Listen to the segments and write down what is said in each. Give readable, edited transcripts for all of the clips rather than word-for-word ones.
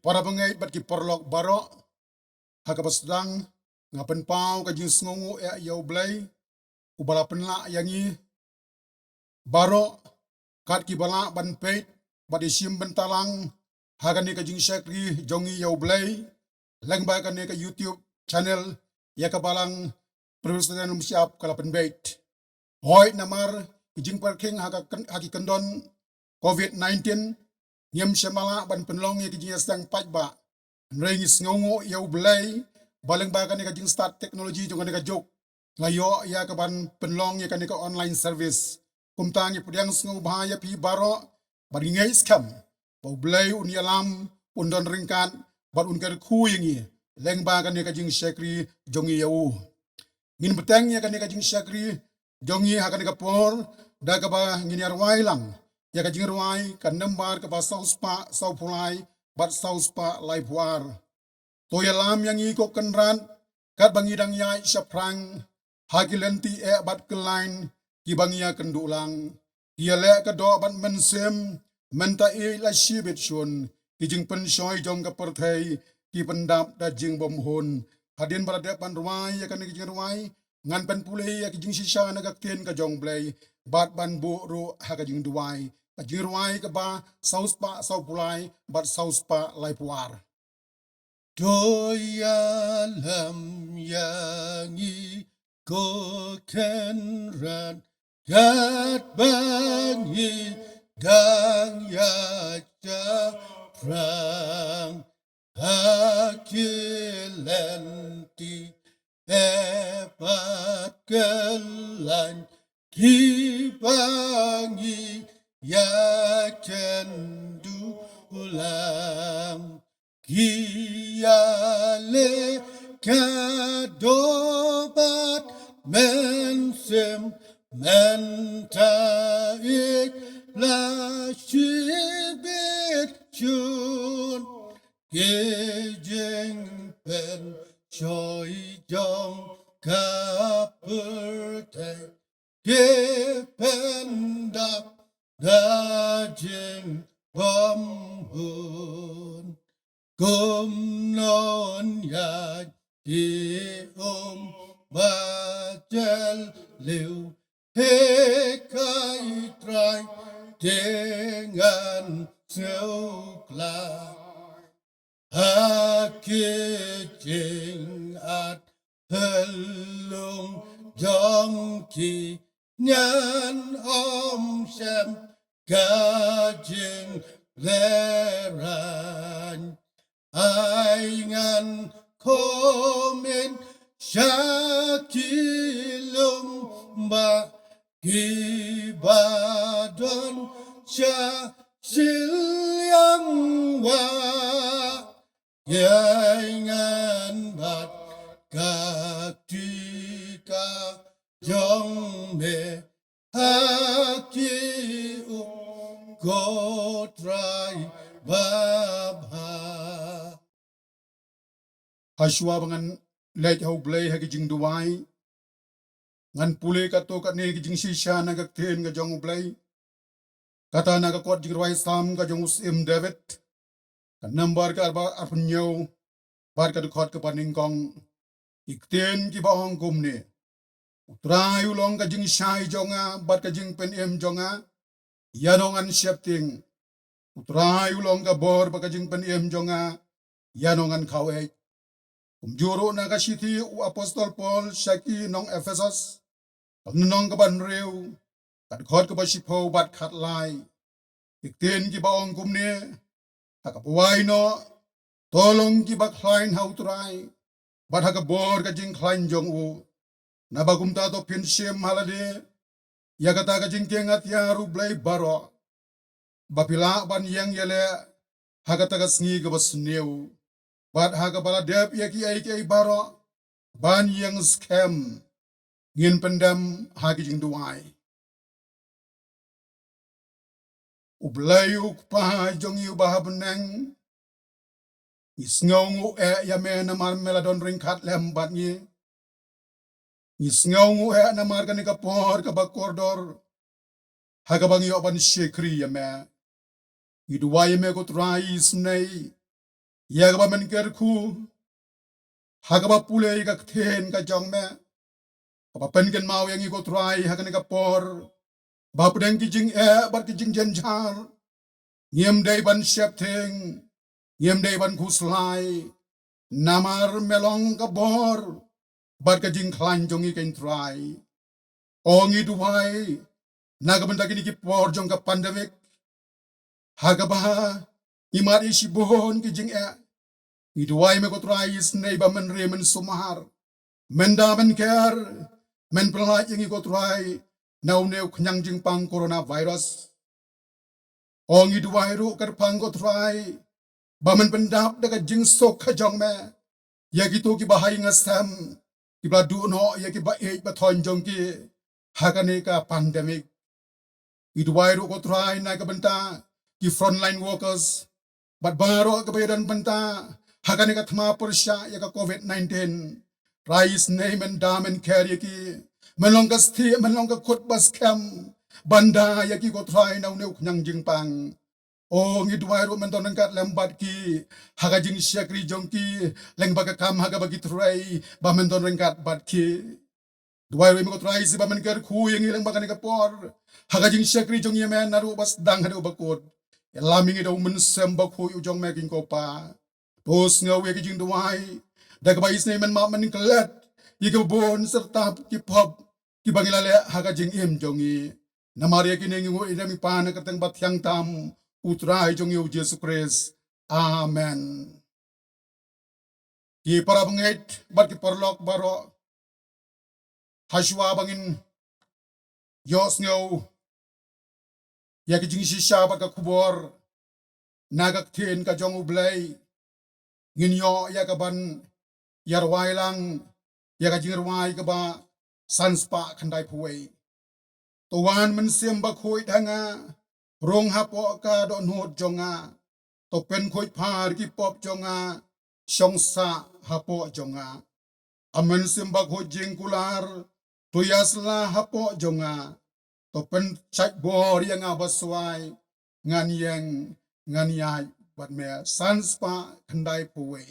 Para bangay bat ki porlok baro hakapasdang ngapen pau ka jing sngongu yaw blay ubala penla yangi baro kat ki bala ban peit bat isim bentalang hagani ka jing shakri jongi yaw blay lang ba ka ne ka YouTube channel ya ka balang perusatan siap kalapan bait hoy namar jing parking haki kendon COVID-19 nyam shamala ban penlong ya kijing sang pajba rengis ngongo ya ublay balang ba ka jing start technology jong ka jok ngayo ya ka ban penlong ya ka online service kumtang ya pudyang sngo bahaya pi baro baringai scam ba ublay unyalam undon ringkat bar unkar khu yangi leng ba ka jing shakri jongi ya u ngin betang ya ka jing shakri jongi ha ka por da ka ba ngin yarwai lang ya ka jing ruai kan nambar ka ba sauspa saupulai bat sauspa lai puar to ya lam yang i ko kenran kat bangidang ya shaprang hagilenti bat kelain ki bangia kendulang kia le ka do bat mensem menta la shibet shun ki jing pen shoy jong ka perthai ki pendap da jing bom hun hadin barade pan ruai ya kan ki jing ruai ngan pen pulei ya ki jing shisha na ka ten ka jong blai bat ban bu ru ha ka jing duai ka jing ruai ka ba sauspa saupulai bat sauspa lai puar Doyalam yangi ko kenran gat bangi dang ya cha prang hakilenti epat kelan kibangi ya kendu ulang Kiale kadobat mensem mentaik la shibit chun gejeng pen choi jong kaperte gependak dajeng bambun Gom non ya di bajal liu hekai trai dengan seuklah hakijing at helung jongki nyan om sem gajing leran Aingan komen syakilum ba gibadon sya silyang wa Aingan bat katika jong me haki gotrai babha haswa bangan lej hau blay ha ki jing duai ngan pule ka to ka ne ki jing shisha na ka ten ka jong blay kata na ka kot jing ruai sam ka jong usim David ka nambar ka arba arpunyo bar ka dukot ka paning kong ikten ki ba ong kum ne utrai ulong ka jing shai jonga bar ka jing pen em jonga yanongan shepting utrai ulong ka bor ba ka jing pen em jonga yanongan kawe Juro na kasiti u apostol Paul shaki nong Ephesus nong ka ban reu kat khot ka ba shipo bat khat lai ikten ki ba ong kumne hakapwai no tolong ki ba klain hautrai bat hakabor ka jing klain jong u na ba kumta to pin shem halade ya kata ka jing kengat ya ru blai baro bapila ban yang yele hakata ka sngi ka basneu Bat haga bala dep ya ki ai baro ban yang scam ngin pendam hagi jing duai ublayu pa jong yu bahabneng isngongu ya me na mar meladon ring khat lem bat ni isngongu na mar ka ni ka por ka bakordor haga bang yo ban shekri ya me iduai me ko trai snei Ya ka ba men ker ku. Ha ka ba pule ka ten ka jong me. Ka ba pen ken mau yang iko try ha ka ni ka por. Ba pedeng ki jing bar ki jing jen jar. Ngiem day ban shep ting. Ngiem day ban ku slai. Namar melong ka bor. Bar ka jing klan jong i ken try. Ongi duwai. Naga benda kini ki por jong ka pandemic. Haga ba imar isi bohon ki jing Iduwai me ko try is neighbor men re men sumahar. Menda men ker. Men pelaj yang iko try. Nau neu kenyang jing pang coronavirus. Ong iduwai ru ker pang ko try. Bamen pendap daga jing sok ka jong me. Ya gitu ki bahai ngasam. Ki bla du no ya ki ba ba thon jong ki. Hakane ka pandemic. Iduwai ru ko try na ka benta. Ki frontline workers. Bat baro ka bayadan benta. Hakane ka thma persya ya ka COVID-19. Rais name and dam and carry ki. Menong ka sti menong ka kut bas kam. Banda ya ki ko try na uneu nyang jing pang. Oh ngidwai ro menton kat lembat ki. Haga jing syakri jong ki. Leng baga kam haga bagi try. Ba menton rengkat bat ki. Duwai ro ko try si ba men ker ku yang ileng baga ni ka por. Haga jing syakri jong yemen naru bas dang hadu bakut. Laming idaw mensem baku ujong making ko pa. Tos ngawe ki jing duwai. Daga ba isne men ma men kelet. Ika bon serta ki pop. Ki bangilale haga jing im jongi. Namaria ki nengi wo idami pana kateng batyang tam. Utrai jongi u Yesus Kristus. Amen. Ki para bangit bat ki porlok baro. Haswa bangin. Yos ngaw. Ya ki jing shisha bat ka kubor. Nagak tin ka jong ublay. Nginyo ya ka ban. Yarwai lang. Ya ka jing rwai ka ba. Sanspa kandai puway. Tuwan mensim ba kuy hanga. Rong hapo ka do nut jonga. To pen kuy par ki pop jonga. Syongsa hapo jonga. Amen simba kuy jingkular. Tuyasla hapo jonga. To pen cak bor yang abaswai. Ngan yang ngan yai. Bat me sanspa kandai puway.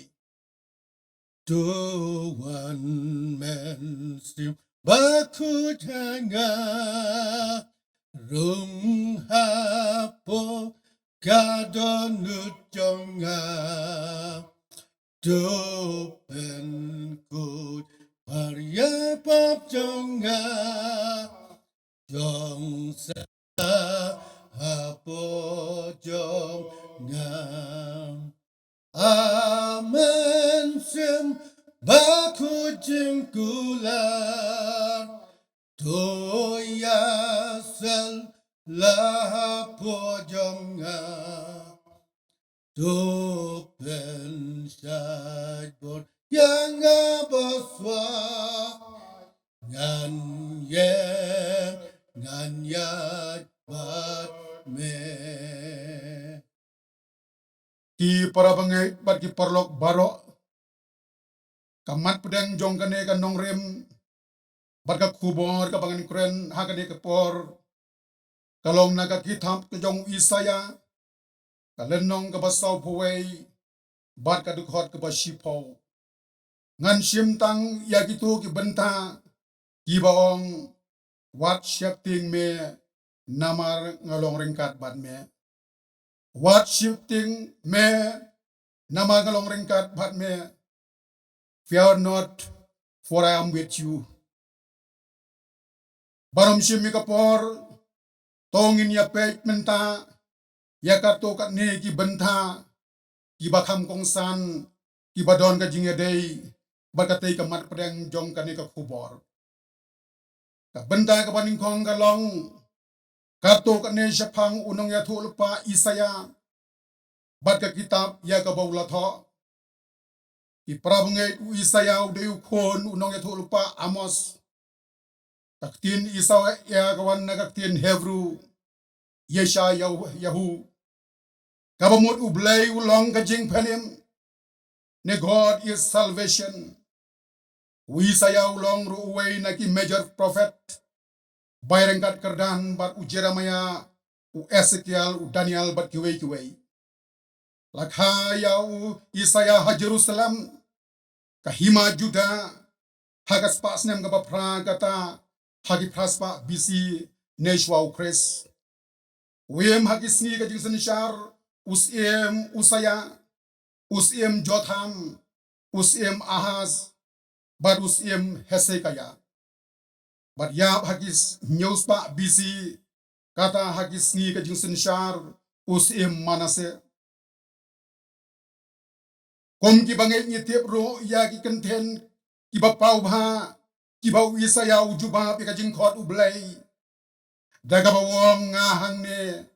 Tuhan mensim baku tanga rung hapo kadonut jonga dopen kut parya pop jonga jong sa hapo jonga. Amen sim baku jengkular toyasel la pojonga dopen syadbor yang abaswa ngan yen ngan yad bat me. Ki para bangit bat ki porlok baro. Kamat pedang jong kane ka nong rem. Bat ka kubor ka bangan kren hakane ka por. Kalong naga kitab ka jong Isaya. Kalenong ka basaw puway. Bat ka dukhot ka basipaw. Ngan simtang ya gitu ki benta. Ki baong wat syakting me. Namar ngalong ringkat bat me. Wat syakting me. Namar ngalong ringkat bat me. Fear not, for I am with you. Barom simi kapor, tongin ya pek menta, ya kato kat ne ki benta, ki bakam kongsan, ki badon ka jingya day, bakatay ka mat pedang jong ka ne ka kubor. Ka benta ka baning kong kalong, kato kat ne syapang unong ya tulpa Isaya, bat ka kitab ya ka bawlato. Iprabungay u Isaya u dayu kon unong ya tulpa Amos. Kaktin Isaya ya kawan na kaktin Hebrew. Yesha Yahu. Kabamut ublay ulong kajing penim. Ne God is salvation. U Isaya ulong ruway na ki major prophet. Bayrengkat kerdan bat u Jeremiah, u Ezekiel, u Daniel bat kiway. Lakhayau Isaya ha Jerusalem kahima Juda hagas pasnem gaba pragata hagi praspa bisi neshwa ukres. Wem hagi sni ka jingsen shar Usaya Usiem Jotham Usiem Ahaz bad Usiem Hesekaya. Bad yap hagis nyuspa bisi kata hagis sni ka jingsen shar Usiem Manase. Kom ki bangai ni tiap ro ya ki kenten ki bapau bha ki bau Isaya ujuba pe ka jing khot ublai daga bawong ngahang ne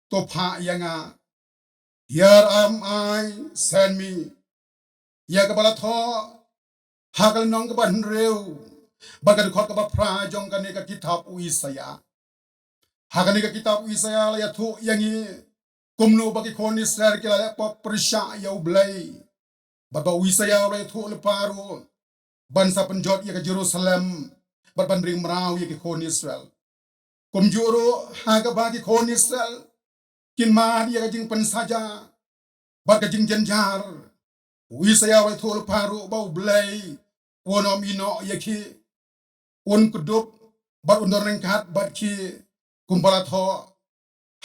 to pha yanga. Here am I, send me. Ya ka bala tho hakal nong ka ban reu baga khot ka ba phra jong ka ne ka kitab Isaya. Hakane ka kitab Isaya la ya thu yangi kumno bagi khon Israel ki la pa prisha ya ublai. Baba Isaya la thu le paru ban sa penjot ya ke Jerusalem ban ring merau ya ke khon Israel. Kum juro haga bagi khon Israel kin ma ya ke jing pen saja baga jing janjar. Isaya la thu le paru ba ublai wonom ino ya ki un kudup bat undor rengkat bat ki kumbala tho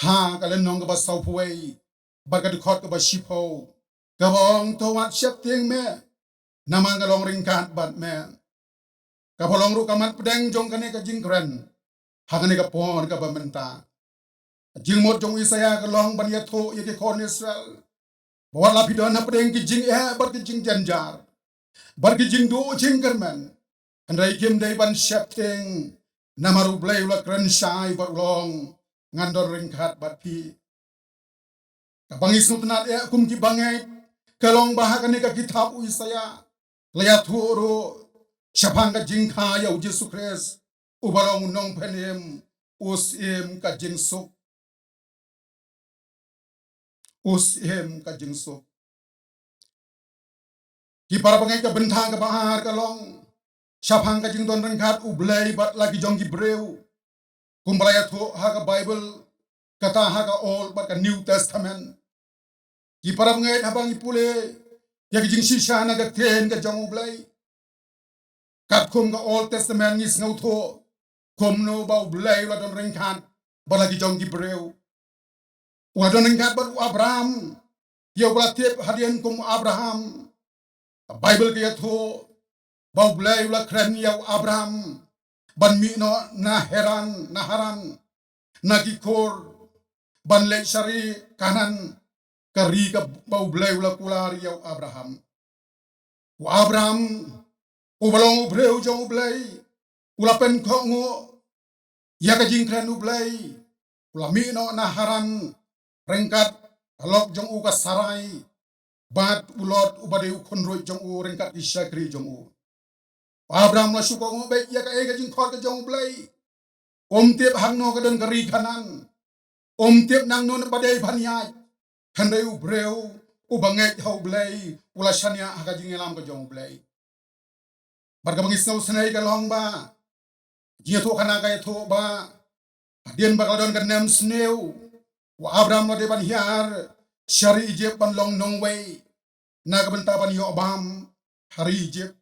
ha kalen nong ba sau puai baga khot ka ba shipo kabong to wat syap ting me namang kalong ringkat bat me kapolong ru kamat pedeng jong kane ka jing kren hakane ka pon ka bamenta jing mot jong Isaya kalong ban ya tho ye ke kon Israel bawat la pidon na pedeng ki jing bar ki jing janjar bar ki jing do jing kermen andai kim dai ban syap ting namaru blai la kren shai bat long ngandor ringkat bat pi kapangis nutnat ya kum ki bangai kalong bahakane ka kitab Isaya layat huro syapang ka jingkha ya Yesus Kristus ubalong nong penem usim ka jingsuk usim ka jingsuk ki para bangai ka bentang ka bahar kalong syapang ka jingdon rengkat ublay bat lagi jong gibreu kumbalayat ho ha ka Bible kata ha ka Old bat ka New Testament ki para bangai habang ipule ya jing shisha na ga ten ga jong ublay kat kum ga Old Testament ngis ngau tho kum no ba ublay la don rengkat ba lagi jong gibreu wa don rengkat ba Abraham ya bla tip hadian kum Abraham Bible ke tho ba ublay la kren ya Abraham ban mi no na haran na kikor ban le shari kanan kari ka ba ublay la kular ya Abraham wa Abraham ubalong ubreu jong ublay ulapen ko ngo ya ka jingkran ublay ulami no na haran rengkat alok jong u ka sarai bat ulot ubade khonro jong u rengkat isyakri jong u Abraham la syuko ngo be ya ka e ka jingkhot ka jong ublay tiep hang no ka den kari kanan tiep nang no na badai phaniai khandai ubreu ubangai hau ublay ula shania ha ka jingelam ka jong ublay barka bangis no snai ka long ba dia tu kana kaya tu ba adian bakal don kenem sneu wa Abraham lo de ban hiar syari Egypt ban long nong way na ka benta ban yo bam hari Egypt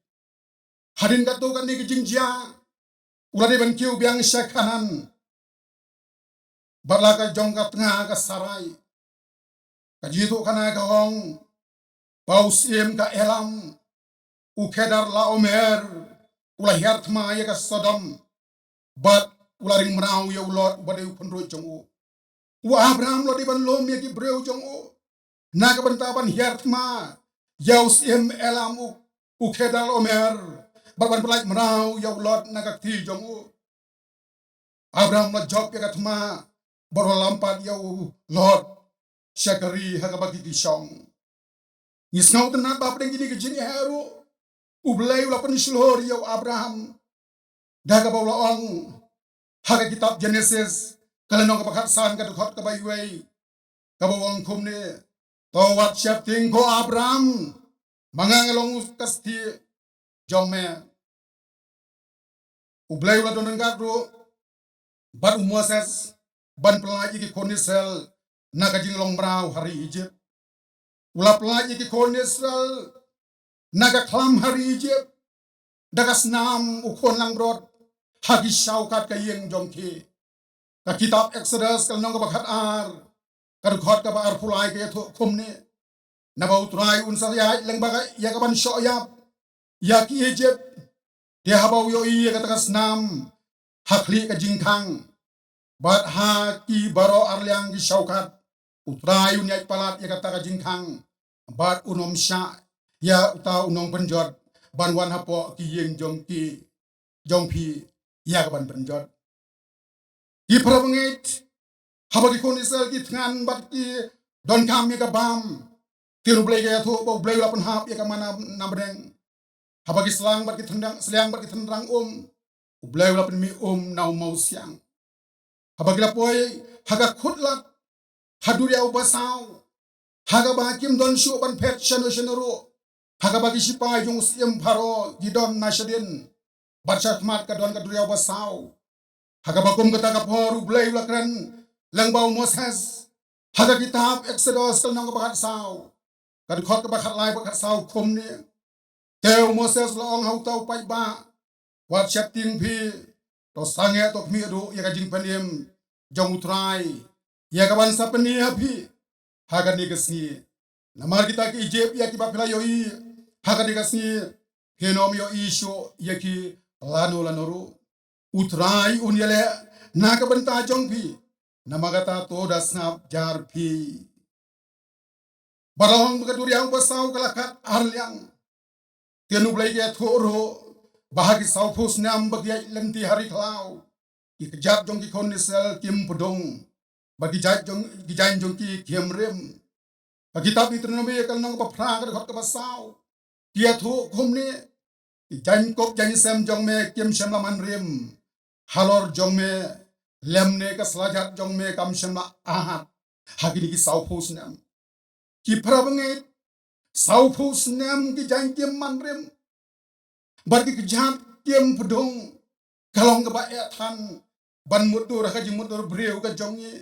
hadin ka tu kan ni kijingjia ula de ban kiu biang syakanan barla ka jong ka tengah ka sarai ka jitu kana ka hong pausiem ka elam ukedar la omer ula hiar tma ya ka Sodom bat ularing menau ya ulot bade ukondro jong u wa Abraham lo di ban lom ya ki breu jong u na ka bentaban hiar tma yaus im elam ukedar omer bat ban pelaj menau ya ulot na ka ti jong u Abraham lo job ya ka tma boro lampat ya lot syakari ha ka bagi ki syong nisngau tenat ba pedeng gini ke jini heru ublay ula penslor ya Abraham daga bawla ong haga kitab Genesis kalano ka pakatsan ka dukhat ka bayway kabawang kumne tawat syapting ko Abraham mangangalong kasti jongme ublay ula donan gadro bat Moses ban pelaji ki konisel naga jinglong brau hari Egypt ulap lagi ki kon Israel naga klam hari Egypt dagas nam ukon lang brod hagi syaukat kayeng jongki ka kitab Exodus kal nong ka bakhat ar ka khot ka ba ar pulai ke tho khumne na ba utrai unsa ya leng ba ya ka ban shoyap ya ki Egypt dia habau yo i ka tagas nam hakli ka jingkang bat ha ki baro arliang ki syaukat utrai unyai palat ya ka taga jingkang bat unom sya ya uta unong penjot ban wan hapo ki yeng jongpi ya ka ban penjot ki probengit haba ki kon Israel ki tngan bat ki don kam ya ka bam tiru blai ya tho bo blai lapan hap ya ka mana namreng haba ki selang bat ki tendang blai lapan mi nau mau siang haba ki lapoi haga khutlat hadur ya ubasau haga bakim don shu ban pet shanoro haga bagi sipai jong siam pharo gidon nasadin barsat mat ka don ka dur ya ubasau haga bakum kata ka poru blai lakran langbau Moses haga kitab Exodus kal nong ka bakat sau kad khot ka bakat lai bakat sau khum ni teu Moses laong hau tau pai ba wat chat ting phi to sange to mi do ya ka jing panim jong utrai ya ka ban sapani hapi haga ni kasni namar kita ki Egypt ya ki bapila yoi haga ni kasni henom yo isho ya ki lanoru utrai unyele na ka banta jong phi namagata to dasnap jar phi barong ka duryang basau kalakat arliang tenu blai ke thoro bahagi sau phus nam bagyai lenti hari klau ki kejat jong ki kon Israel kim pudong bagi jain jong ki kiem rem kitab Deuteronomy kal nong pa phra ka khot ka basau tia thu khum ne jain kop jain sem jong me kiem sem la man rem halor jong me lem ne ka slajat jong me kam sem la ahat hagi ki sau phus nam ki phra bangit sau phus nam ki jain kiem man rem bagi kejat kiem pudong kalong ka ba ethan ban mutur ka ji mutur breu ka jongi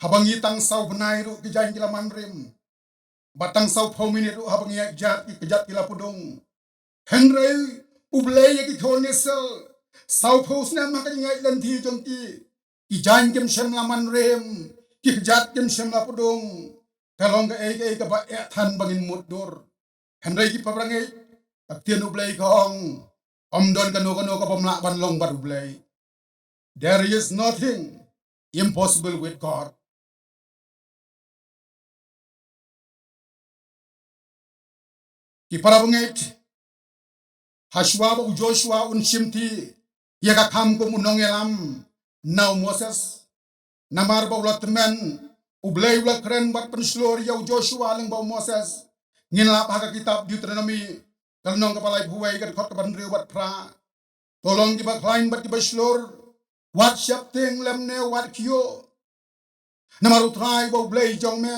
habangi tang sau benai ru ki jain kila man rem batang sau phau minit habang yak jat ki kejat kila pudong henry ublay ki khonesel sau phus na ma ka ngai lan thi jong ki jan kem sem la man rem ki kejat kem sem la pudong kalong ka ei ka ba than bangin mutur henry ki pabrangai aktian ublay kong don kano ka pamla ban long bat ublay there is nothing impossible with God. Ki parabungit Hashwa ba Joshua un shimti ya ka kham ko munong elam now Moses namar ba ulatmen ublay ulakren bat penslor ya Joshua leng ba Moses ngin la ba ka kitab Deuteronomy kalnong ka palay buway ka khot ka ban riu bat pra tolong di ba klain bat di baslor wat shap ting lemne wat kyo namar utrai ba ublay jong me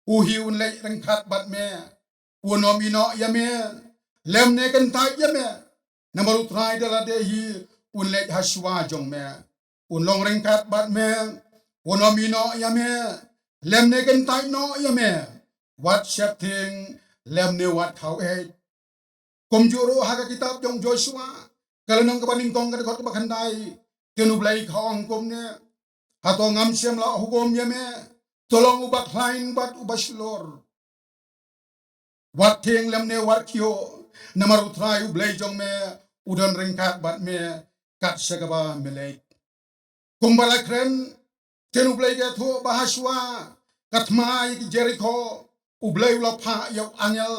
uhi un lay rengkhat bat me unom ino ya me lemne kan ta ya me namar utrai dala de hi un lay Hashwa jong me un long rengkhat bat me unom ino ya me lemne kan ta no ya me wat shap ting lemne wat khau e kom juro haga kitab jong Joshua kalanong ka baning kong ka khot ka bakhandai tenu blai khong kom ne hato ngam sem la hukom ya me tolong ubak lain bat ubaslor wat theng lemne wat kyo namar utrai ublai jong me udon rengkat bat me kat sagaba melek kumbala kren tenu blai ga thu bahaswa katmai ki Jericho ublai ula pha yo angel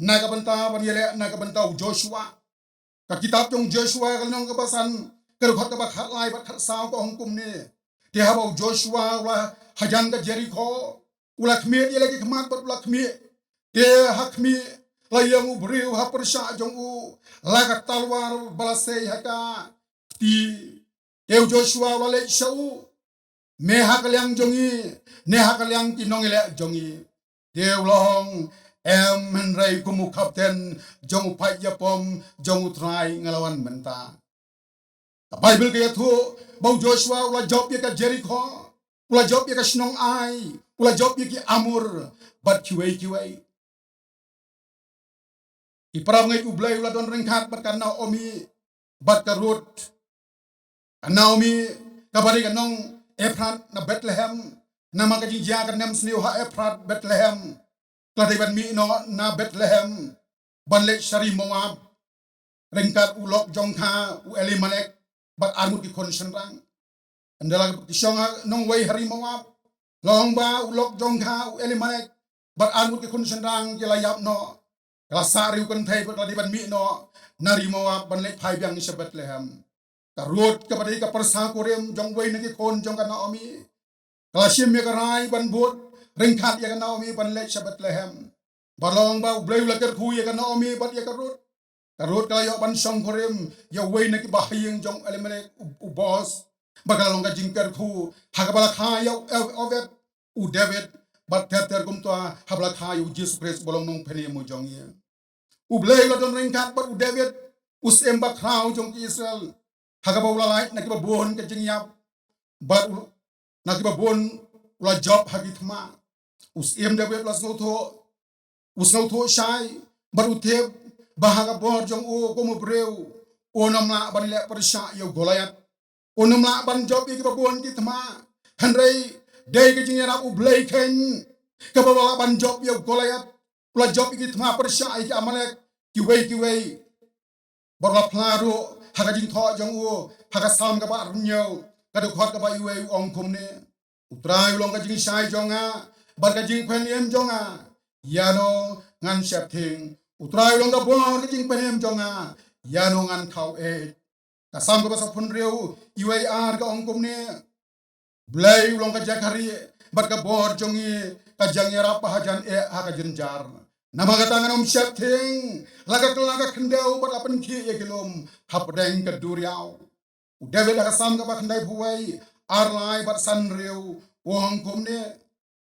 naga banta Joshua ka kitab jong Joshua kalnong ka basan ker khot ka ba khat lai ba khat saw ko hongkum ne te habau Joshua ula hajan ka Jericho ula khme ye lagi khmat bat ula khme te hakmi layang ubriu ha persha jong u laga talwar balasei haka ti teu Joshua wale shau me hakalyang jongi ne hakalyang kinong ile jongi teu long em henry kumu kapten jong pai yapom jong utrai ngalawan menta Bible kaya thu bau Joshua ula job ya ka Jericho ula job ya ka snong ai, ula job ya ki amur, bat kiwei. Iparab ngai ublay ula don ringkat bat ka Naomi, bat ka Ruth, Naomi kabari ka nong Ephrat na Bethlehem, na mga kajigya ka nem sniw ha Ephrat Bethlehem, kladay ban mi no na Bethlehem, banle shari Moab, ringkat ulok jongka u Elimelech, bat armut ki konsenrang, andala ki syonga nong way hari Moab, long ba ulok jongka u Elimelech, bat armut ki konsenrang kilayap no, kala sari u kan thai bat kladay ban mi no, nari Moab banle phai biang ni sa Bethlehem. Karut kepada ika persa kurem jong way nagi kon jong ka Naomi. Kalasim ya karai ban bot ringkat ya ka Naomi ban lek sa Bethlehem. Balong ba ublay ulakar ku ya ka Naomi bat ya karut. Karut kalayo ban song kurem ya way nagi bahayang jong Elimelech ubos. Bagalalong ka jingkar ku hakabala kaya Obed u David bat ter kum to habala kaya Jesus Christ bolong nong peni mo jong ya. Ublay uladon ringkat bat u David usem ba kraw jong Israel. Hagabaw lalay nakibabon ka jingyap bat nakibabon ula job hagitma usim David las ngauto shay bat uteb bahaga bor jong o komo breu o namla ban le persya yo Goliath o namla ban job ikibabon kitma hanrei day ka jingyap ublay ken kabawala ban job yo Goliath ula job ikitma persya ik Amalek kiwei borla plaro haga jing tho jong u haga sam ka ba runyo ka du khot ka ba iwe ong kum ne utrai long ka jing sai jonga bar ka jing pen yem jonga yano ngan shap thing utrai long ka bo ka jing pen yem jonga yano ngan khau e ka sam ka ba sa phun reu iwe ar ka ong kum ne blai long ka jakari bar ka bor jongi ka jang yara pa hajan e haga jinjar nama katangan shap thing laga kendau bar apan ki e kilom hapdeng ka duriau David ka sam ka ba khandai buai arlai bar san reu wong kum ne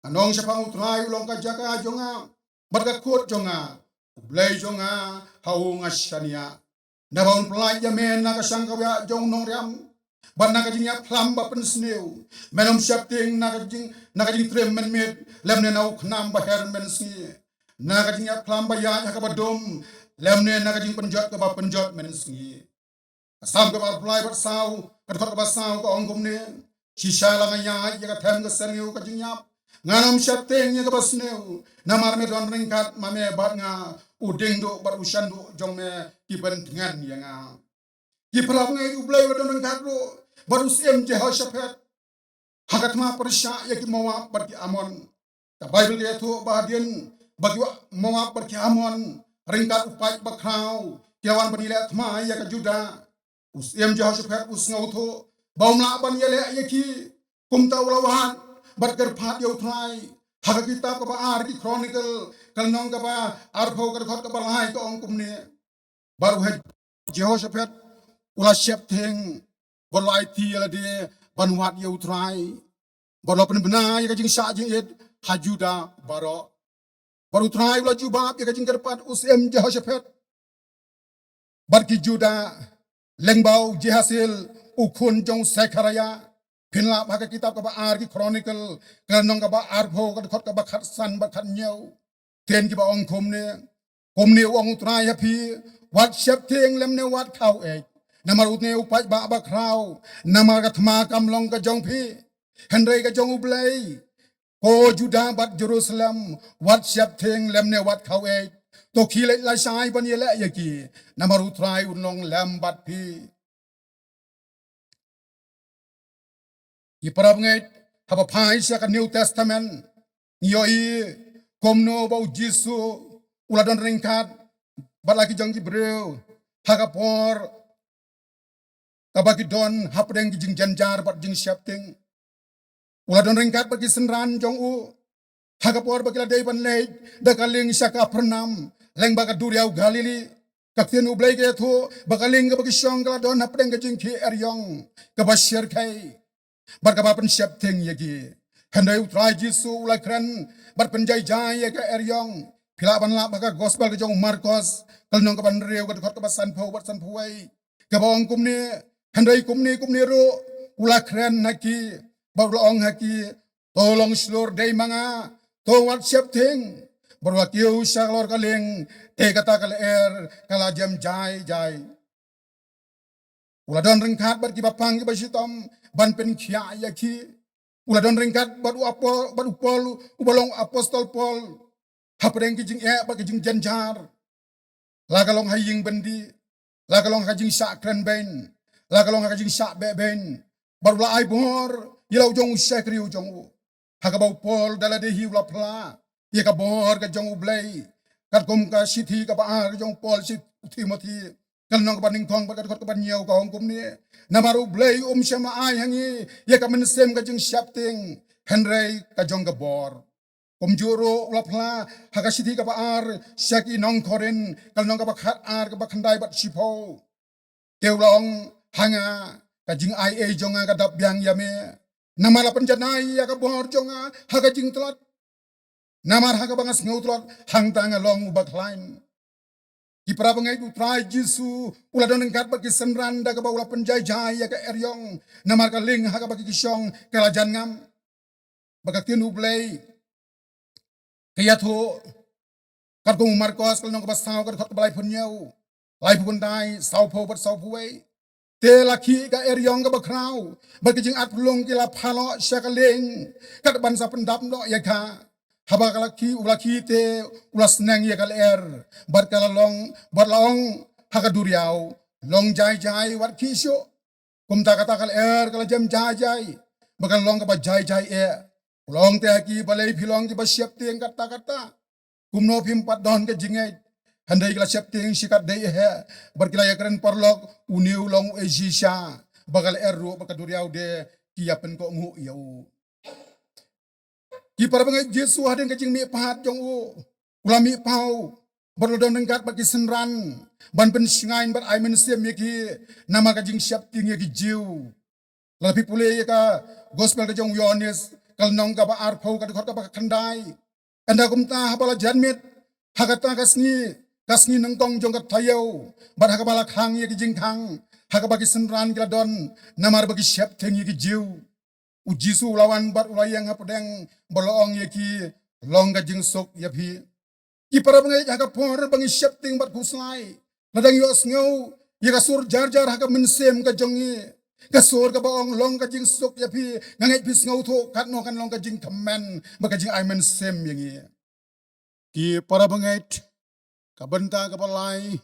anong sapang utrai long ka jaka jonga bar ka kot jonga blai jonga haunga shania nabaun plai ya men na ka sang ka ya jong nong riam ban na ka jing ya plam ba pen sneu menom shap ting na ka jing trem men met lem ne nau khnam ba her men sni na ka jing ya plam ba ya ka ba dom lem ne na ka jing penjot ka ba penjot men sni asam ka ba plai ba sau ka thot ka ba sau ka ong kum ne shisha la nga ya ka them ka serngeu ka jing ya nganam shap ting ya ka ba sneu na mar me don ringkat ma me ba nga uding do bar usan do jong me ki pen ngan ya nga ki prap ngai ublai wa don ringkat do baru siem Jehoshaphat hakat ma persya ya ki Moab bar ki Amon ka Bible dia tu bahadian bagi Moab bar ki Amon ringkat upai bakrau kiawan banilet ma ya ka Juda usiem Jehoshaphat usngau tho baumla ban yele ya ki kumta ulawan bar kerpat ya utrai haga kitab ka ba ar ki Chronicle kalnong ka ba arpho ka khot ka ba lai ka ong kumne baru he Jehoshaphat ula shep thing bolai ti la de banwat ya utrai bolo pen bena ya ka jing sa jing et hajuda baru utrai ula jubab ya ka jing kerpat usiem Jehoshaphat bar ki Juda lengbau Jehasil ukun jong Sekaraya pinla bhaga kitab ka ba ar ki Chronicle kanong ka ba arpho ka khot ka ba khat san ba khat nyau ten ki ba ong kumne ong utrai ya pi wat shep thing lem ne wat khau e namar utne upai ba ba krau namar ka thma kam long ka jong pi henrei ka jong ublai ko Juda bat Jerusalem wat shep thing lem ne wat khau e to khile la sai ban yele ya ki namar utrai unong lem bat pi iparab ngai haba phai sa ka New Testament yoi komno bau Jisu uladon ringkat balaki jong Jibril hagapor kabaki don hapdeng jing janjar bat jing syapting uladon ringkat bagi senran jong u hagapor bagi ladai ban lei dakaling saka pernam leng baga duriau Galili kakten ublai ke thu bakaling ka bagi syong ka don hapdeng jing ki eryong kabashir kai barkabapan syapting yagi handai utrai Jisu ulai kran bar penjai jai ya ka eryong pila ban la baka gospel ke jong Marcos kalnong ka ban reu ka khot ka san pho bat san phuai ka bong kumne handai kumne ro ulai kran naki Barlaong haki tolong slur day mga towat septing barwakiu syaklor kaling te kata kal kalajam jai. Uladon ringkat bar kibapang kibasitom ban pen khia yaki. Uladon ringkat bar uapo bar upol ubalong apostol Paul hapreng kijing ba kijing janjar. Lagalong haying bendi lagalong hajing sakren ben lagalong hajing sak ben barula ai bor Yilau jong sekri jong u. Hagabau Paul dala dehi ula pla. Ia ka bor ka jong u blay. Kat kum ka sithi ka baar jong Paul si Timothy. Kal nong ka baning thong bagat ka banyaw ka hong kum ni. Namaru blay syama ay hangi. Ia ka menesem ka jong syapting. Henry ka jong ka bor. Kum juro ula pla. Haga sithi ka baar. Syaki nong korin. Kal nong ka bakhat ar ka bakhandai bat sipo. Teulong hanga. Kajing ai jong ka dap biang yame. Namara penjanai ya ka bor jonga haga jing telat. Namar haga bangas ngau telat hang tanga long ubak lain. Ipra bangai ku trai Jisu ula don engkat bagi senran da ka ula penjai ya ka eryong. Namar ka ling haga bagi kisyong kalajan ngam. Bagak tinu blay. Kaya tu kat ku Marcos kal nong ka basaw ka balai punyau. Lai pun dai saw po bat saw puai. Te laki ka eryong ka bakraw bagijing at pulong kila phalo syakaleng kat bansa pendap no ya ka haba ka laki ulaki te ulas nang ya kal bar kalalong bar laong hakaduriaw long jai wat kisyo kumta kata kal kala jam jai bakal long ka ba jai ulong te aki balai philong ki ba syap te kata kumno pimpat don ka jingay handai kala siap ting sikat dai berkila ya keren parlok uniu long ejisha bakal eru bakal duriau de kiapen ko ngu yau ki para bangai Yesu haden kajing mi pahat jong u ulami pau berlodon dengkat bagi senran ban pen singain bar ai men sem yaki nama kajing siap ting yaki jiu lebih pule ya ka gospel ka jong Yohanes kal nong ka ba ar pau ka khot ka ba khandai anda kumta habala janmit hakata kasni nengtong jongkat tayau bar haka balak hang ye kijing hang haka bagi senran kila don namar bagi siap teng ye kijiu ujisu lawan bar ulayang hapedeng boloong ye ki long gajing sok ye pi ipara bangai haka por bangi siap teng bar kuslai ladang yos ngau ye kasur jar haka mensem ka jongi kasur ka baong long gajing sok ye pi ngangai pis ngau tho kat no kan long gajing temen bagajing ai mensem ye ngi ki para bangai kabenta kapalai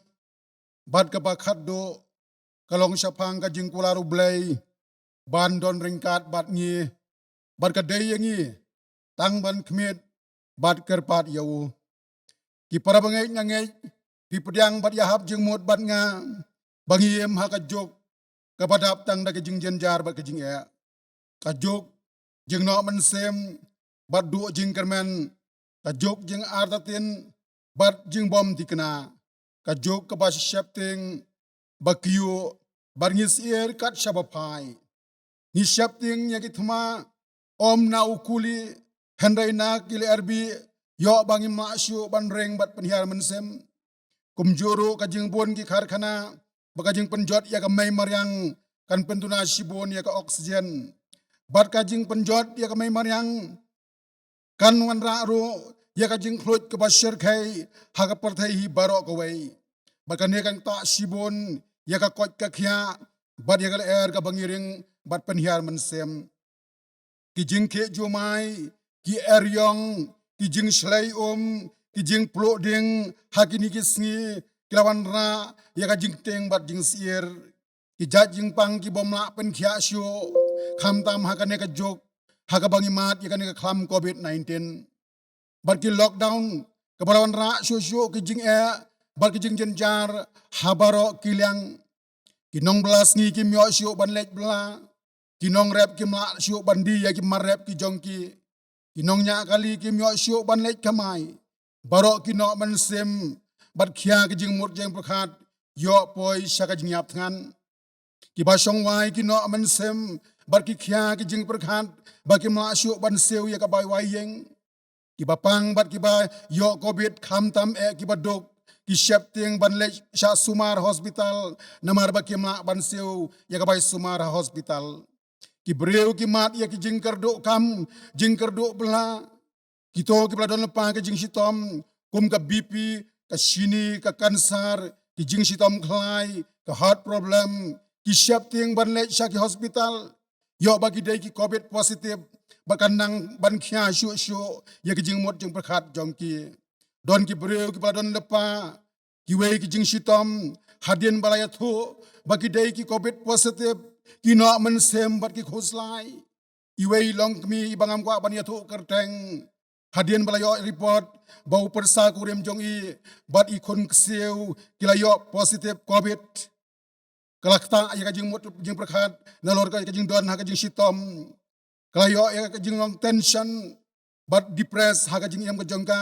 bad kapakat do kalong syapang kajing kularu blay bandon ringkat bad ngi bad kadai ngi tang ban kemit bad kerpat yau ki para bangai nyangai pi pediang bad yahap jing mut bad nga bangiem hakajok kapadap tang da kajing jenjar bad kajing kajok jing no mensem bad du jing kermen kajok jing artatin bat jing bom dikena kajok kabas syapting bakyu barngis kat shabapai ni syapting yaki thuma om na ukuli hendai na kili arbi yo bangi masyu banreng bat penhiar mensem kumjuru kajing bon ki kharkhana bakajing penjot ya ka mai maryang kan pentuna sibon ya ka oksigen bat kajing penjot ya ka mai maryang kan wanra ro ya kajing khlut ke basir khai haga parthai hi baro ko wei bakane kan ta sibon ya ka kot ka khia bad ya ka ka bangiring bad penhiar mensem ki jing ke jumai ki eryong ki jing slai ki jing plo ding hakini ki sngi kilawan ra ya ka jing teng bad jing sier ki jajing pang ki bomla pen khia syo kham tam hakane ka jok haga bangi mat ya ka kham covid-19 barki lockdown kebalawan ra syo kijing barki jing jenjar habaro kilang kinong belas ngi kim yo syo ban lek bla kinong rep kim la syo bandi ya kim marep ki jongki kinong nya kali kim yo syo ban lek kamai baro kino mensem bat khia kijing mur jeng prakhat yo poi shaka jing yap than ki ba shong wai kino mensem barki khia kijing prakhat bakim la syo ban sew ya ka bai wai yeng kiba pang bat kiba yo covid kham tam kiba dok ki shep ting ban le sha sumar hospital namar ba kimla ban seu ya ka bai sumar hospital ki breu ki mat ya ki jingkar do kam jingkar do bela kito ki bela don lepa ke jing sitom kum ka BP ka sini ka kansar ki jing sitom khlai ka heart problem ki syap ting ban le sya ki hospital yo bagi dai ki covid positive bakan nang ban khia syu ya ki jing mot jing prakhat jong ki don ki breu ki bela don lepa ki wei ki jing sitom hadien balaya thu bagi dai ki covid positive kino men sem bat ki khoslai iwei long kmi ibangam kwa ban ya thu kerteng hadien balayo report bau persa kurem jong i bat i khon kseu kilayo positive covid kalakta ya ka jing mot jing prakhat nalor ka jing don ha ka jing sitom kalayo ya ka jing long tension bat depress ha ka jing yam ka jong ka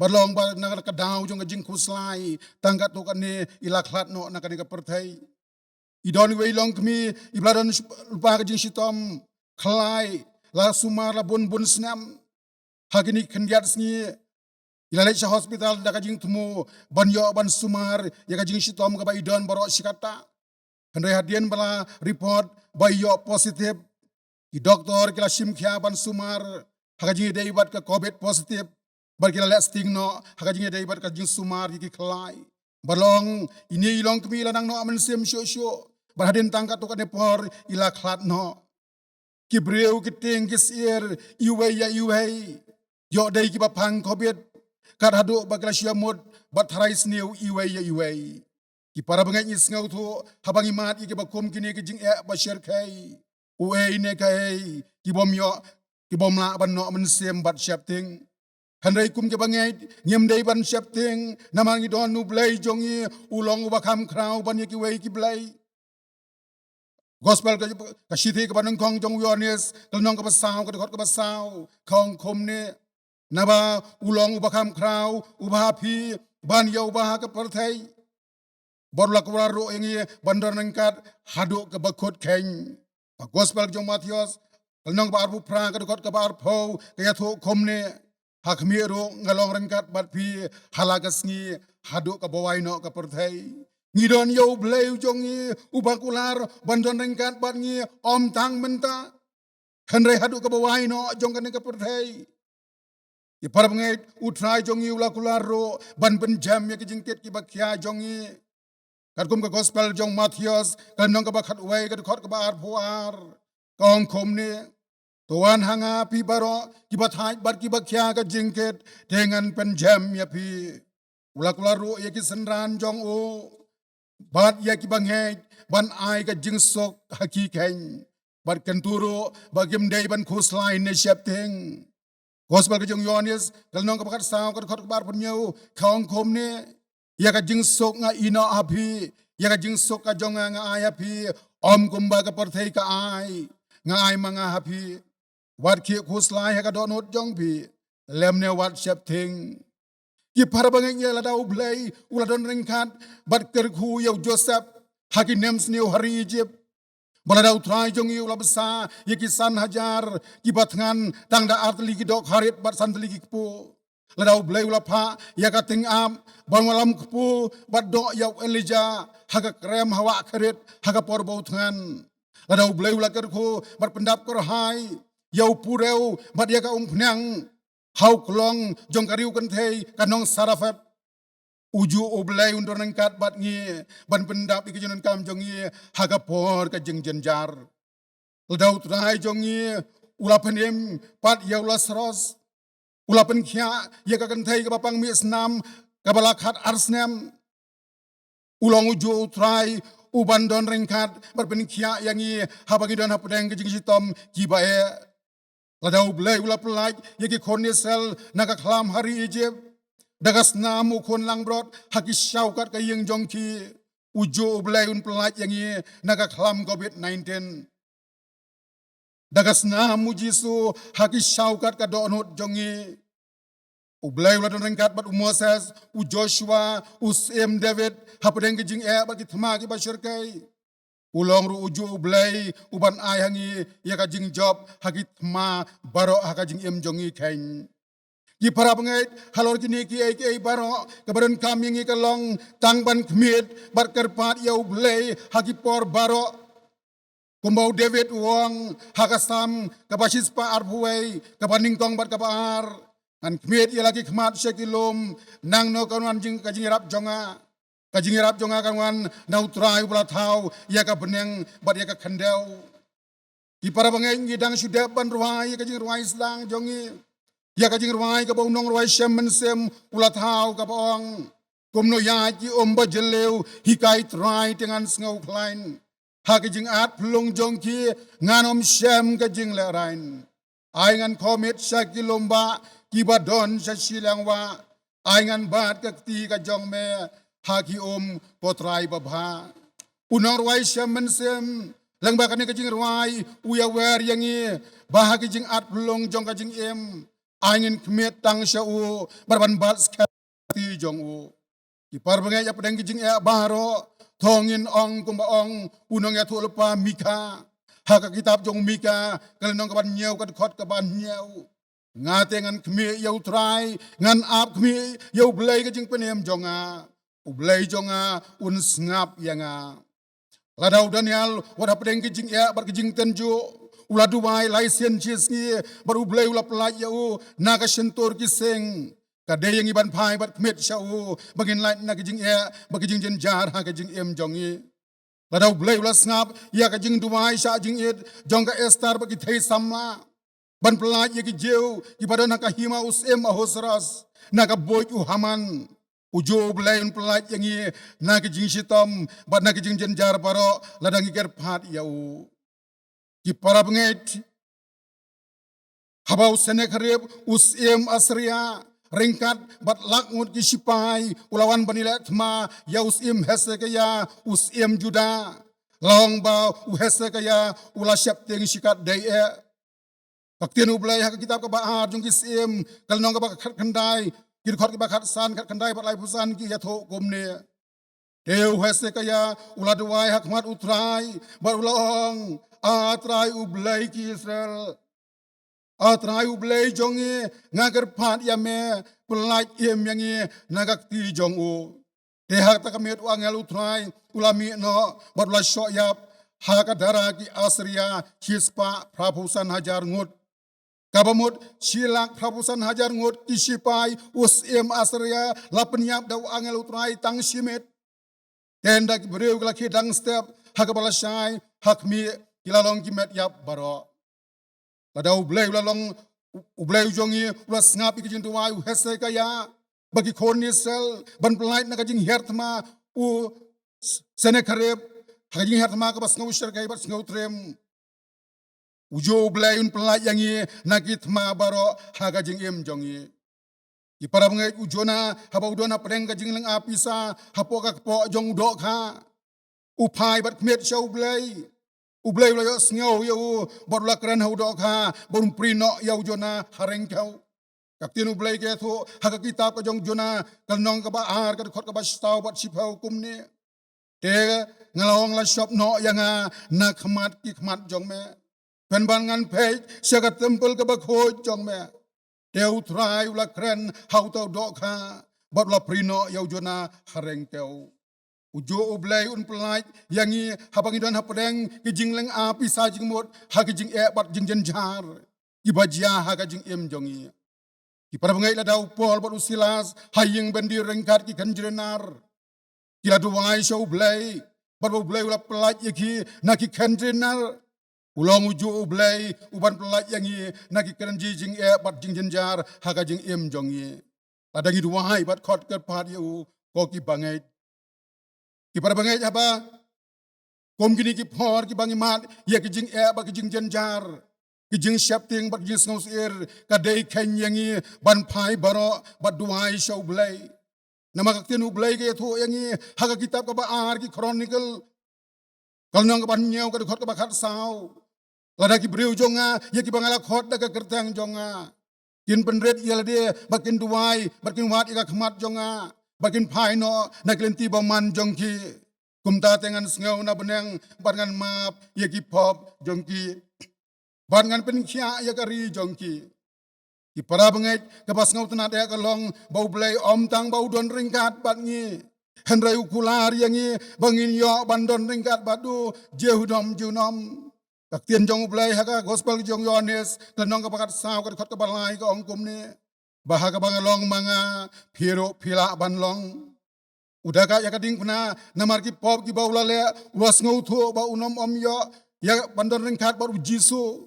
balong ba na ka daw jong ka jing khoslai tangkat to ka ne ilaklat no na ka ni ka perthai idon wei long kmi ibladon lupa ka jing sitom khlai la sumar la bun bun snam hagini khendiat sngi ilalai sha hospital da ka jing tumu banyo ban sumar ya ka jing sitom ka ba idon baro sikata handai hadien bala report bayo positive ki doktor kila sim khia ban sumar haka jing dei bat ka covid positive bar kila lasting no haka jing dei bat ka jing sumar ki khlai balong ini ilong kmi lanang no amen sem syo berhadin tangkat to kan por ila khlat no ki breu ki ting ki sier iwei ya iwei yo dei ki bapang covid kat hadu bagla syamut bat harai sneu iwei ya iwei ki para bangai is ngau tu habang imat ki bakum kini ki jing e ba share kai uei ne kai ki bom yo ki bom la ban no men sem bat syap ting handai kum ke bangai nyem dei ban syap ting namangi don nu blai jongi ulong ubakam krau ban ki wei ki blai gospel ka shithi ka banang kong jong yones kalnong ka basaw ka dikot ka basaw kong khom ne naba ulong ubakam krau ubapi ban ya ubah ka perthai borla ka ro engi bandar nangkat hadu ka bakot keng gospel jong Matius kalnong ba arbu pra ka dikot ka bar pho ka yatho khom ne hakmi ro ngalong rangkat bat pi halagasngi hadu ka bawai no ka perthai ngidon yo bleu jongi ubakular bandon rengkat bat ngi om tang menta khanre hadu ka bawai no jong kan ka perthai i parab ngai utrai jongi ulakular ro ban penjam ya ki jingket ki bakhya jongi katkum ka gospel jong Matius kanong ka bakhat wai ka khot ka bar puar kong khom ne tuan hanga pi baro ki bathai bar ki bakhya ka jingket dengan penjam ya pi ulakular ro ya ki senran jong o bat ya ki bangai ban ai ka jing sok haki keng bat kenturo bagim dei ban khuslai ne syap teng gospel ka jong Yohanes kalnong ka bakat saw ka khot bar punyau khong khom ne ya ka jing sok nga ina api ya ka jing sok ka jong nga ai api om kumba ka perthai ka ai nga ai manga api wat ki khuslai ha ka donot jong pi lem ne wat syap teng ki para bangai la dau blai ula don ringkat bat kerku yau Joseph haki nems new hari Egypt bala dau trai jong yu la besa ye ki san hajar ki batngan tang da art ligi dok harit bat san ligi kpu la dau blai ula pha ya ka ting am ban malam kpu bat do yau Elijah haka krem hawa kharit haka por bau tngan la dau blai ula kerku bat pendap kor hai yau pureu bat ya ka phnang hau klong jong kariu kan thei kanong sarafat uju oblai undor nangkat bat ngi ban pendap iki jonon kam jong ngi haga por ka jeng jenjar ledau trai jong ngi ulapan em pat ya ulasros ulapan khia ya ka kan thei ka bapang mi snam ka balakhat arsnam ulong uju trai uban don rengkat bat pen khia yangi habangi don hapdeng ka jeng sitom ki bae ladau blai ula pelai yaki konesel naga klam hari Egypt dagas namu kon langbrot haki syaukat ka yang jongki ujo blai un pelai yangi naga klam COVID-19 dagas namu Jisu haki syaukat ka donut jongi ublai ula don rengkat bat Moses u Joshua Usem David hapdeng jing bat ki thma ki bashir kai ulong ru uju ublai uban ai hangi ya ka jing job hagit ma baro haka jing em jongi khain ki para bangai halor kini ki ai baro kabaran kami ngi kalong tang ban khmit bar karpat ya ublai hagi por baro kumbau David wong hakasam kabasis pa arbuai kabaning tong bat kabar an kmet ia lagi kmat sekilum nang no kanwan jing kajing rap jonga kanwan nautrai bula thau ia ka beneng bat ia ka khandeu ki para bangai ngidang sudah ban ruai kajing ruai slang jongi ia kajing ruai ka bau nong ruai sem sem bula thau ka bong kumno ya ki omba jeleu hikai trai dengan sngau klein hakijing at plung jongki nganom shem kajing lerain ai ngan komit sakilomba kibadon sa silang wa ai ngan bat kakti ka jong me haki potrai babha unong ruai shem sem lang ba kani kajing ruai uya wer yangi bahakijing at plung jong kajing em ai ngan kmet tang sha u barban bat skati jong u ipar bangai ya pedang kijing ya baro thongin ong kumba ong unong ya thulpa mika haka kitab jong mika kalenong kaban nyau kad khot kaban nyau ngate ngan khmi yau trai ngan ap khmi yau blai kijing penem jonga ublai jonga un snap yanga ladau Daniel wada pedang kijing ya bar kijing tenju ula dubai laisen chisni baru blai ula pelaj yau naga sentur kiseng kadai yang iban pai bat kmet shau bagin light na kijing ya bagijing jenjar ha kijing em jongi ladau blai ulas ngap ya kijing duai sha jing it jong ka estar bagi thei samma ban pelaj ya kijeu ibada na kahima us em ahosras na ka boy u haman ujo blai un pelaj yang i na kijing sitom bat na kijing jenjar paro ladang iker phat yau ki para benget habau senekarep us em asria ringkat bat lakngut ki sipai ulawan banila thma ya usim hese kaya usim juda long ba u hese kaya ula syap teng sikat dai e paktian ublai ha kitab ka ba jung ki sim kalnong ka ba khat khandai kir khot ki ba khat san khat khandai bat lai pusan ki ya tho komne deu hese kaya ula duai hak mat utrai bar ulong atrai ublai ki Israel atrai ublai jongi ngagar phat ya me pelaj em yangi nagak ti jong u tehak takamet wangel utrai ulami no badla shoyap hakadara ki asriya chispa prapusan hajar ngut kabamut silak prapusan hajar ngut kisipai us em asriya lapenyap daw angel utrai tang simet tenda ki breu kala ki dang step hakabala shai hakmi kilalong ki met yap baro pada ublay ulalong ublay ujongi ulas ngapi kijing tuwai uhese kaya bagi konisel ban pelait na kajing hertma u senekarep kajing hertma kabas ngau shar kay bas ngau trem ujo ublay un pelait yangi nakitma baro hakajing em jongi ipara bangai ujona haba udona pedeng kajing leng apisa hapo kakpo jong udok ha upai bat kmet sha ublay ulah sngau yau barulah keren hau dok ha barum prino yau jona hareng kau kaktin ublay ke thu haka kitab ka jong jona kalnong ka ba ar ka khot ka ba stau bat sipau kumne te ngalong la shop no yanga na khmat ki khmat jong me pen ban ngan page sya ka temple ka ba khoj jong me teu trai ulah keren hau tau dok ha barulah prino yau jona hareng kau ujo ublay un pelaj yangi habang idan hapedeng kijing leng api sa jing mot ha kijing e bat jing jenjar ibajia ha kijing em jongi ki para bangai la dau pol bat usilas haying bendir rengkat ki kanjrenar kila duai show ublay bat ublay ula pelaj yaki na ki kanjrenar ulong ujo ublay uban pelaj yangi na ki kanji jing e bat jing jenjar ha kijing em jongi padangi duai bat khot ker pat yu ko ki bangai ki para bangai haba kom gini ki phor ki bangi mat ya ki jing e ba ki jing jenjar ki jing shapting ba ki jing sngus ir ka dei khen yangi ban phai baro ba duai show blai nama ka tin blai ke thu yangi ha ka kitab ka ba ar ki chronicle kal nang ka ban nyau ka khot ka ba khat sao lada ki breu jonga ya ki bangala khot da ka kertang jonga kin penret yel de bakin duai bakin wat ika khmat jonga bakin pai no naklenti baman jongki kumta tengan sngau na beneng bangan map yaki pop jongki bangan penkhia yakari jongki ki para bengai kabas ngau tena de kalong bau blai om tang bau don ringkat batngi henrai ukular yangi bangin yo bandon ringkat badu jehudom junom Kaktian jong ublay haka gospel jong Yohanes kanong kapakat saw kat khot kabalai ka ongkum ni bahaga bangalong mga piro pila banlong udaka ya kading puna namar ki pop ki baula le was ngau tho ba unom om yo ya bandon ring khat baru jisu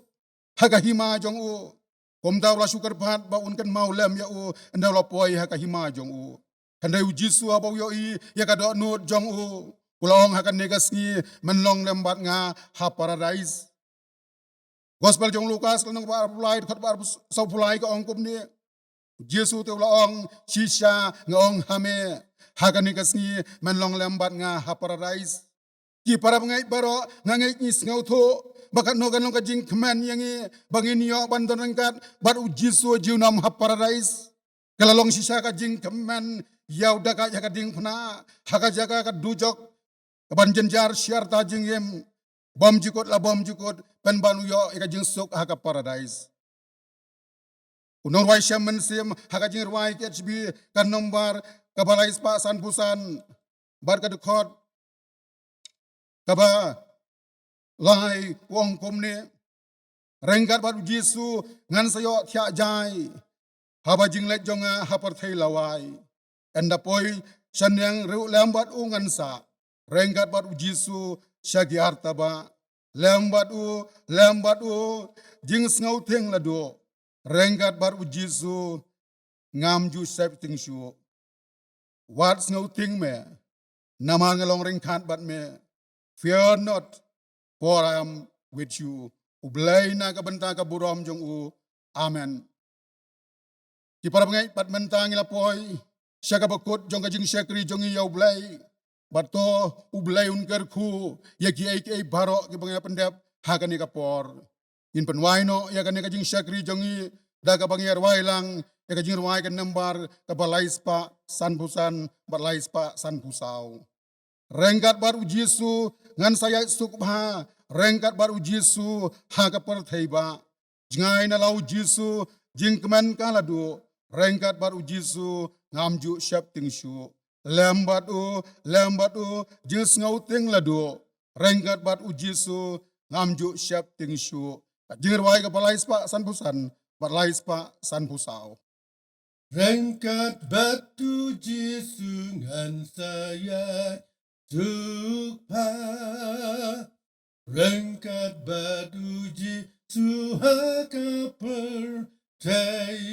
haka hima jong u kom daw la sukar phat ba un kan maulem ya u ndaw la poi haka hima jong u handai u jisu ba yo i ya ka do nut jong u ulong haka negas ni menlong lembat nga ha paradise gospel jong Lukas kanong ba applied khot ba sau pulai ka ongkum ni Jesu te ong shisha ngong hame hagani kasni menlong lembat nga ha paradise ki para ngai baro ngai nis ngau tho bakat no ganong kajing kmen yangi bangin yo bandon rengkat baru Jesu jiunam ha paradise kalalong shisha kajing kmen yau daka ya kading phna haga jaga ka dujok kaban jenjar syar ta jing yem bom jikot la bom jikot pen banu yo ika jing sok haka paradise unong wai shaman sim haka jing wai KHB kan nombar kabalais pa san busan bar ka dukot kaba lai wong komne rengkat baru Jesu ngan sayo thia jai haba jing let jonga hapar thei lawai enda poi sanyang ru lambat ungan sa rengkat baru Jesu syagi artaba lambat u jing ngau theng la do rengkat baru Jesu ngam ju sep ting shu wat ngau thing me nama ngalong rengkat bat me fear not for I am with you ublay na ka banta ka burom jong u amen ki para ngai pat mentang ila poi sya ka bakut jong ka jing syakri jong i ublay bato ublay unker khu ya ki ai baro ki bangai pendap hakani ka por in penwai no ya kan ka jing syakri jongi da ka bangai wai lang ya ka jing wai kan nambar ka balais pa san busan balais pa san busau rengkat baru Jesu ngan saya sukbha rengkat baru Jesu ha ka per theiba jingai na lau Jesu jing kemen kala do rengkat baru Jesu ngamju syap ting shu lambat u jis ngau ting lado rengkat bat u Jesu ngamju syap ting shu jingir wai ka balais pa san busan balais pa san busau rengkat batu Jesu ngan saya sukpa rengkat batu Jesu haka percaya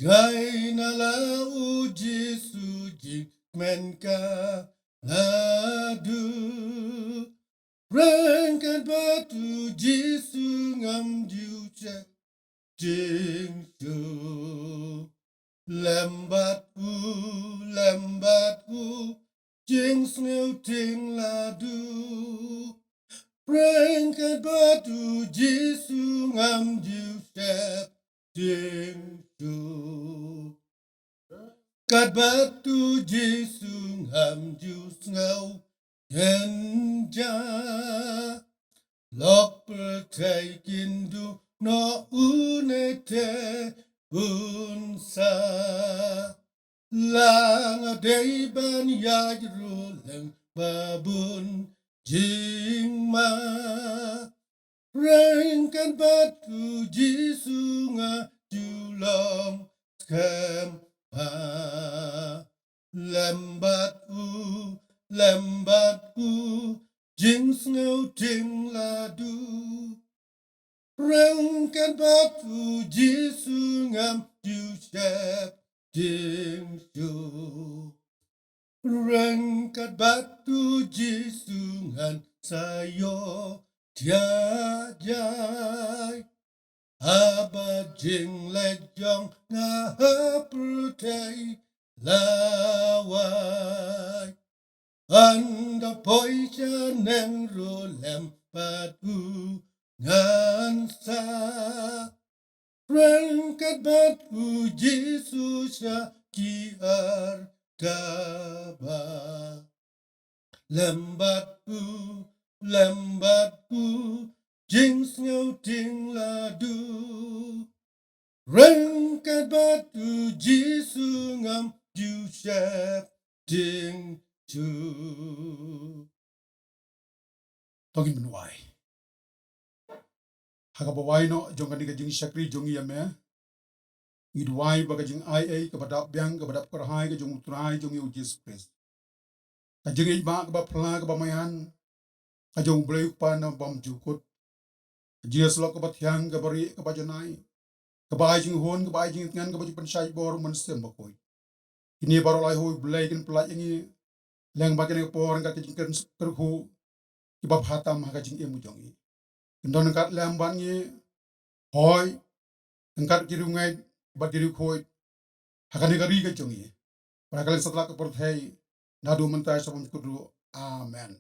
Jai nala uji suji menka ladu rengkat batu Jesu ngam juce jing su lambat u jing sneu ting ladu rengkat batu Jesu ngam juce jing su kat batu Jesu ngam jus ngau genja lok percay kindu no unete unsa lang adai ban ya roleng babun jingma rengkan batu Jesu ngajulong kempa lambat u jings ngau ting ladu rengkan batu Jesu ngam ju syap ting shu rengkat batu Jesu ngan sayo tiajai haba jing lejong nga pertai lawai anda poi chaneng rolem padu ngan sa rengkat batu Jesu syaki artaba lambat u jings ngau ting ladu rengkat batu Jesu ngam ju syap ting chu tongin menuai. Hakabawai no jong kanika jing syakri jong iya me. Ngiduai baga jing ai kepada biang kepada perhai ke jong utrai jong yu Jesus Christ. Kajing iba keba pela keba mayan. Kajong blay upana bam jukut. Jias lo keba tiang keba ri keba janai. Keba jing hon keba jing tian keba jupan syai bor mansem bakoi. Ini baru lai hoi blay kan pelaj ini. Leng bagian por ka kajing kan kerhu. Keba hatam hakajing emu jong i. Kendon kat lemban ni hoi. Engkat kirungai bat diri khoi. Hakani kari ka jong i. Para kalian setelah keperthai. Nadu mentai sabun kudu. Amen.